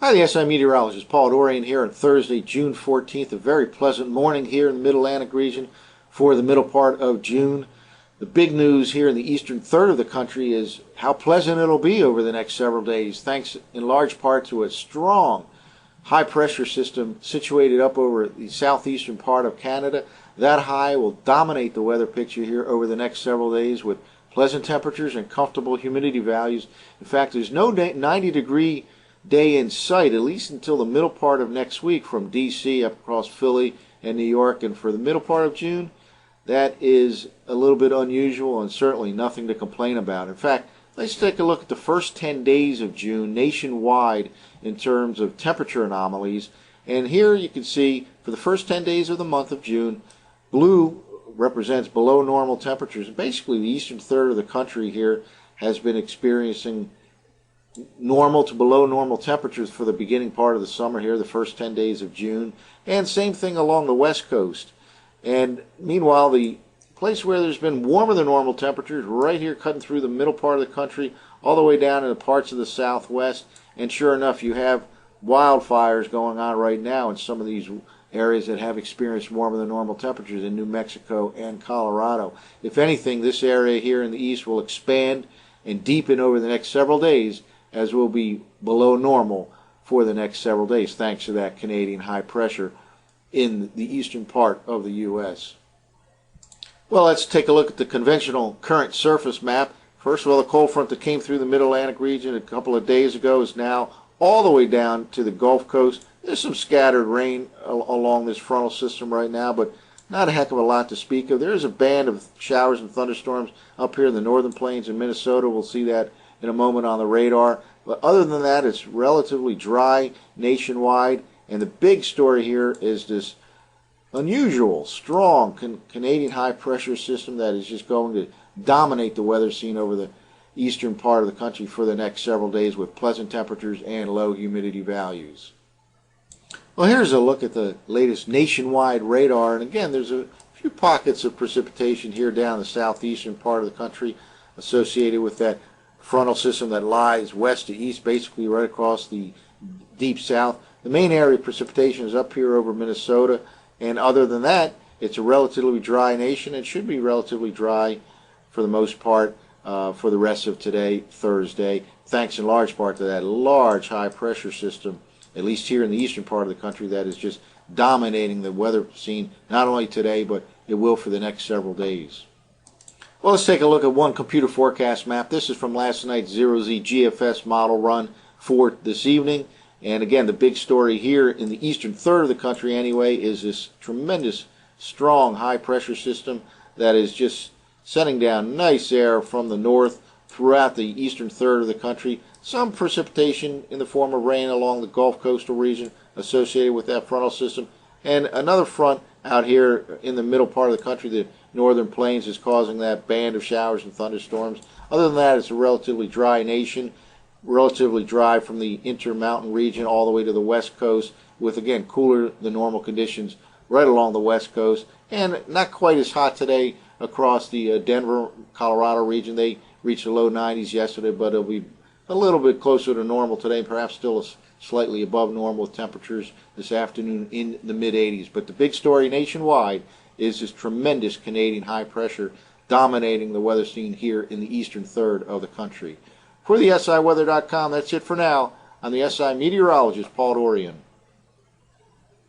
Hi, the SI meteorologist Paul Dorian here on Thursday, June 14th. A very pleasant morning here in the Mid-Atlantic region for the middle part of June. The big news here in the eastern third of the country is how pleasant it'll be over the next several days, thanks in large part to a strong high pressure system situated up over the southeastern part of Canada. That high will dominate the weather picture here over the next several days with pleasant temperatures and comfortable humidity values. In fact, there's no 90-degree day in sight, at least until the middle part of next week from D.C. up across Philly and New York. And for the middle part of June, that is a little bit unusual and certainly nothing to complain about. In fact, let's take a look at the first 10 days of June nationwide in terms of temperature anomalies. And here you can see for the first 10 days of the month of June, blue represents below normal temperatures. Basically, the eastern third of the country here has been experiencing normal to below normal temperatures for the beginning part of the summer here, the first 10 days of June. And same thing along the west coast. And meanwhile, the place where there's been warmer than normal temperatures, right here cutting through the middle part of the country, all the way down into parts of the southwest. And sure enough, you have wildfires going on right now in some of these areas that have experienced warmer than normal temperatures in New Mexico and Colorado. If anything, this area here in the east will expand and deepen over the next several days, as will be below normal for the next several days, thanks to that Canadian high pressure in the eastern part of the U.S. Well, let's take a look at the conventional current surface map. First of all, the cold front that came through the Mid-Atlantic region a couple of days ago is now all the way down to the Gulf Coast. There's some scattered rain along this frontal system right now, but not a heck of a lot to speak of. There is a band of showers and thunderstorms up here in the northern plains in Minnesota. We'll see that in a moment on the radar. But other than that, it's relatively dry nationwide. And the big story here is this unusual, strong Canadian high pressure system that is just going to dominate the weather scene over the eastern part of the country for the next several days with pleasant temperatures and low humidity values. Well, here's a look at the latest nationwide radar. And again, there's a few pockets of precipitation here down the southeastern part of the country associated with that frontal system that lies west to east, basically right across the deep south. The main area of precipitation is up here over Minnesota, and other than that, it's a relatively dry nation. It should be relatively dry for the most part for the rest of today, Thursday, thanks in large part to that large high pressure system, at least here in the eastern part of the country, that is just dominating the weather scene, not only today, but it will for the next several days. Well, let's take a look at one computer forecast map. This is from last night's Zero-Z GFS model run for this evening. And again, the big story here in the eastern third of the country anyway is this tremendous, strong, high-pressure system that is just sending down nice air from the north throughout the eastern third of the country. Some precipitation in the form of rain along the Gulf coastal region associated with that frontal system. And another front out here in the middle part of the country, the northern plains, is causing that band of showers and thunderstorms. Other than that, it's a relatively dry nation, relatively dry from the intermountain region all the way to the west coast, with, again, cooler than normal conditions right along the west coast. And not quite as hot today across the Denver, Colorado region. They reached the low 90s yesterday, but it'll be a little bit closer to normal today, perhaps still slightly above normal with temperatures this afternoon in the mid-80s. But the big story nationwide is this tremendous Canadian high pressure dominating the weather scene here in the eastern third of the country. For the SIweather.com, that's it for now. I'm the SI meteorologist, Paul Dorian.